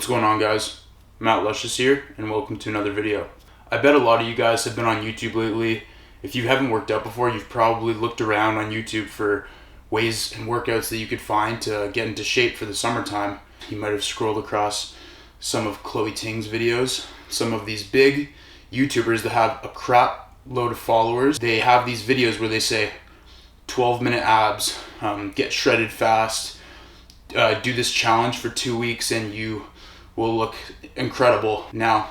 What's going on, guys? Matt Luscious here, and welcome to another video. I bet a lot of you guys have been on YouTube lately. If you haven't worked out before, you've probably looked around on YouTube for ways and workouts that you could find to get into shape for the summertime. You might have scrolled across some of Chloe Ting's videos, some of these big YouTubers that have a crap load of followers. They have these videos where they say 12-minute abs, get shredded fast, do this challenge for 2 weeks and you will look incredible. Now,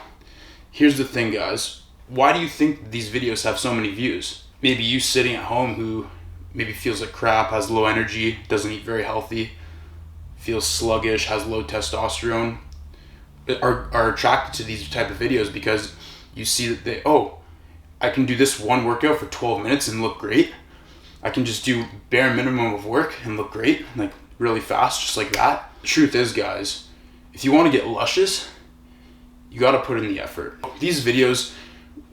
here's the thing, guys. Why do you think these videos have so many views? Maybe you sitting at home who maybe feels like crap, has low energy, doesn't eat very healthy, feels sluggish, has low testosterone, are attracted to these type of videos because you see that I can do this one workout for 12 minutes and look great. I can just do bare minimum of work and look great, like really fast, just like that. The truth is, guys, if you want to get luscious, you got to put in the effort. These videos,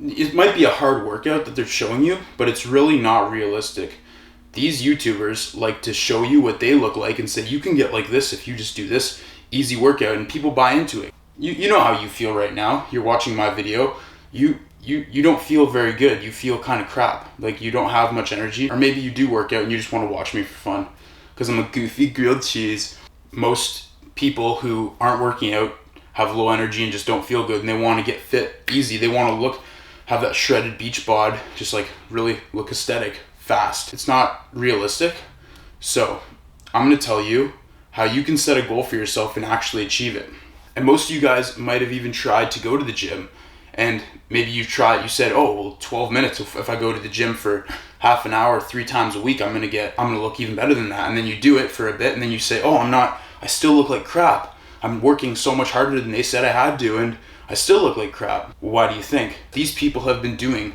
it might be a hard workout that they're showing you, but it's really not realistic. These YouTubers like to show you what they look like and say you can get like this if you just do this easy workout, and people buy into it. You know how you feel right now. You're watching my video. You don't feel very good. You feel kind of crap. Like you don't have much energy. Or maybe you do work out and you just want to watch me for fun because I'm a goofy grilled cheese. Most people who aren't working out have low energy and just don't feel good, and they want to get fit easy. They want to have that shredded beach bod, just like really look aesthetic fast. It's not realistic. So I'm going to tell you how you can set a goal for yourself and actually achieve it. And most of you guys might have even tried to go to the gym, and maybe you said, 12 minutes. If I go to the gym for half an hour, 3 times a week, I'm going to look even better than that. And then you do it for a bit, and then you say, I still look like crap. I'm working so much harder than they said I had to, and I still look like crap. Why do you think? These people have been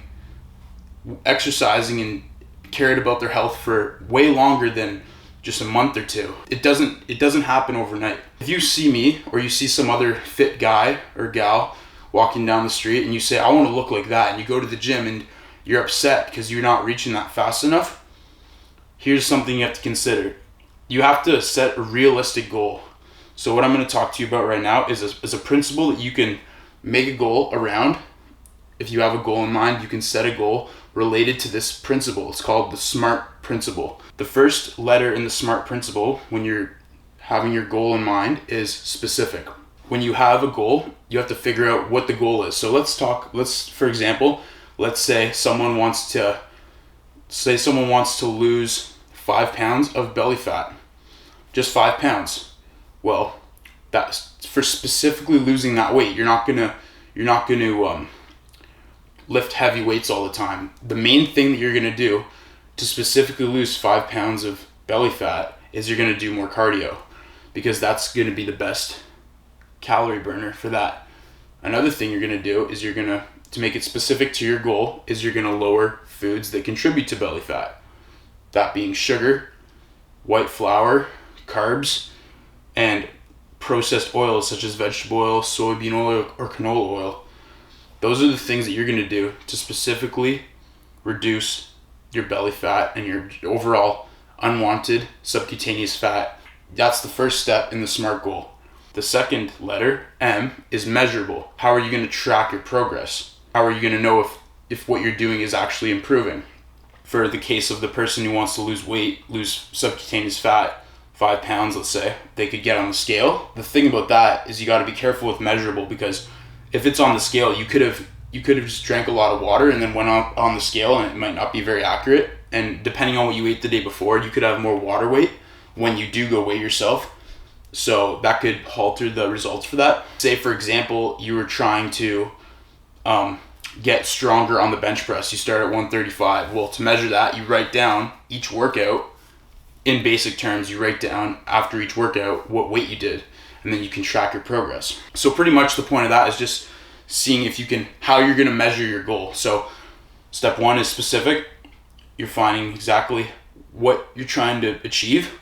exercising and cared about their health for way longer than just a month or two. It doesn't happen overnight. If you see me or you see some other fit guy or gal walking down the street and you say, I want to look like that, and you go to the gym and you're upset because you're not reaching that fast enough, here's something you have to consider. You have to set a realistic goal. So what I'm going to talk to you about right now is a principle that you can make a goal around. If you have a goal in mind, you can set a goal related to this principle. It's called the SMART principle. The first letter in the SMART principle, when you're having your goal in mind, is specific. When you have a goal, you have to figure out what the goal is. So for example, let's say someone wants to lose 5 pounds of belly fat. Just 5 pounds. Well, that's for specifically losing that weight. You're not gonna lift heavy weights all the time. The main thing that you're gonna do to specifically lose 5 pounds of belly fat is you're gonna do more cardio, because that's gonna be the best calorie burner for that. Another thing you're gonna do is to make it specific to your goal, is you're gonna lower foods that contribute to belly fat. That being sugar, white flour, carbs, and processed oils such as vegetable oil, soybean oil, or canola oil. Those are the things that you're going to do to specifically reduce your belly fat and your overall unwanted subcutaneous fat. That's the first step in the SMART goal. The second letter, M, is measurable. How are you going to track your progress? How are you going to know if what you're doing is actually improving? For the case of the person who wants to lose weight, lose subcutaneous fat, 5 pounds, let's say, they could get on the scale. The thing about that is you got to be careful with measurable, because if it's on the scale, you could have just drank a lot of water and then went on the scale, and it might not be very accurate. And depending on what you ate the day before, you could have more water weight when you do go weigh yourself. So that could alter the results for that. Say, for example, you were trying to get stronger on the bench press. You start at 135. Well, to measure that, you write down each workout. In basic terms, you write down after each workout what weight you did, and then you can track your progress. So pretty much the point of that is just seeing how you're going to measure your goal. So step 1 is specific. You're finding exactly what you're trying to achieve.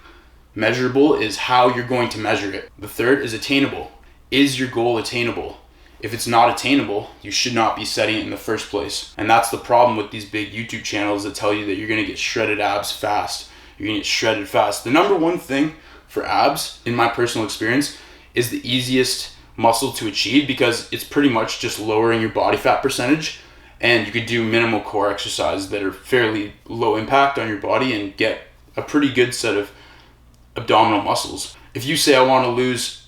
Measurable is how you're going to measure it. The third is attainable. Is your goal attainable? If it's not attainable, you should not be setting it in the first place. And that's the problem with these big YouTube channels that tell you that you're going to get shredded abs fast. You're going to get shredded fast. The number one thing for abs, in my personal experience, is the easiest muscle to achieve, because it's pretty much just lowering your body fat percentage, and you could do minimal core exercises that are fairly low impact on your body and get a pretty good set of abdominal muscles. If you say I want to lose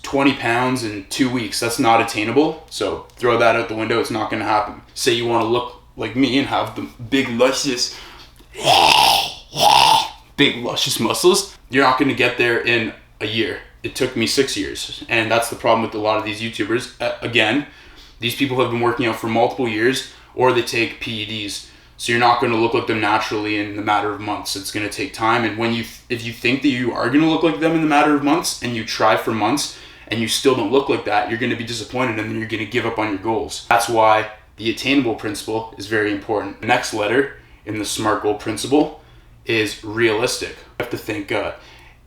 20 pounds in 2 weeks, that's not attainable. So throw that out the window. It's not going to happen. Say you want to look like me and have the big luscious muscles. You're not going to get there in a year. It took me 6 years. And that's the problem with a lot of these YouTubers. Again, these people have been working out for multiple years, or they take PEDs. So you're not going to look like them naturally in the matter of months. It's going to take time. And if you think that you are going to look like them in the matter of months, and you try for months and you still don't look like that, you're going to be disappointed, and then you're going to give up on your goals. That's why the attainable principle is very important. The next letter in the SMART goal principle is realistic. You have to think,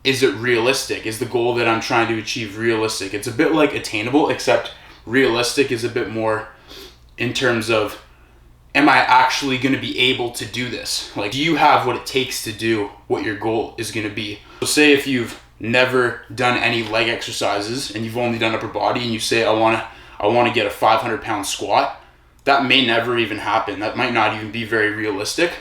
is it realistic? Is the goal that I'm trying to achieve realistic? It's a bit like attainable, except realistic is a bit more in terms of, am I actually going to be able to do this? Like, do you have what it takes to do what your goal is going to be? So say if you've never done any leg exercises and you've only done upper body, and you say, I want to get a 500-pound squat, that may never even happen. That might not even be very realistic,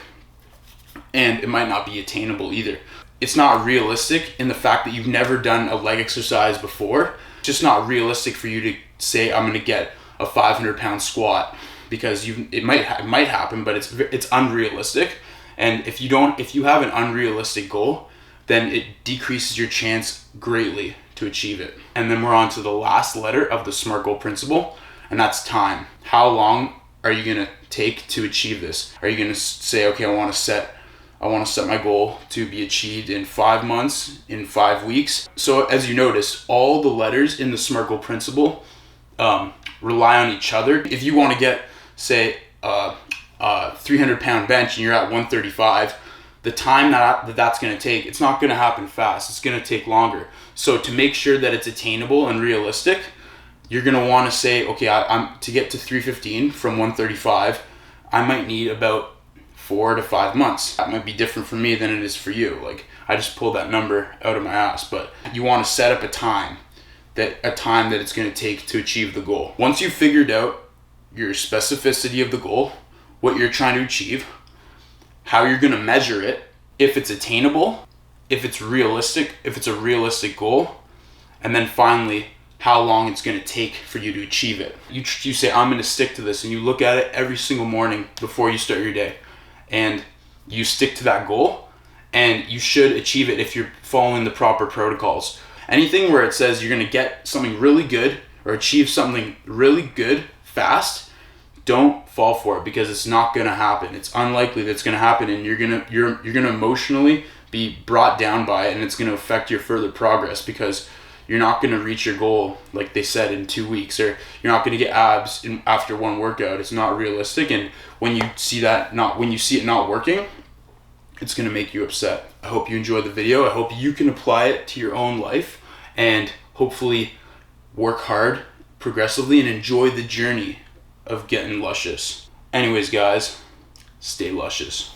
and it might not be attainable either. It's not realistic in the fact that you've never done a leg exercise before. It's just not realistic for you to say, I'm going to get a 500-pound squat, because it might happen, but it's unrealistic. And if you have an unrealistic goal, then it decreases your chance greatly to achieve it. And then we're on to the last letter of the SMART goal principle, and that's time. How long are you going to take to achieve this? Are you going to say, okay, I want to set my goal to be achieved in 5 months, in 5 weeks? So as you notice, all the letters in the SMART goal principle rely on each other. If you want to get, say, a 300-pound bench and you're at 135, the time that's going to take, it's not going to happen fast. It's going to take longer. So to make sure that it's attainable and realistic, you're going to want to say, okay, I'm to get to 315 from 135, I might need about 4 to 5 months. That might be different for me than it is for you. Like, I just pulled that number out of my ass, but you want to set up a time that it's going to take to achieve the goal. Once you've figured out your specificity of the goal, what you're trying to achieve, how you're going to measure it, if it's attainable, if it's realistic, if it's a realistic goal, and then finally, how long it's going to take for you to achieve it. You say, I'm going to stick to this, and you look at it every single morning before you start your day, and you stick to that goal, and you should achieve it if you're following the proper protocols. Anything where it says you're going to get something really good or achieve something really good fast, don't fall for it, because it's not going to happen. It's unlikely that it's going to happen, and you're going to emotionally be brought down by it, and it's going to affect your further progress, because you're not going to reach your goal, like they said, in 2 weeks, or you're not going to get abs after one workout. It's not realistic, and when you see it not working, it's going to make you upset. I hope you enjoyed the video. I hope you can apply it to your own life, and hopefully work hard progressively and enjoy the journey of getting luscious. Anyways, guys, stay luscious.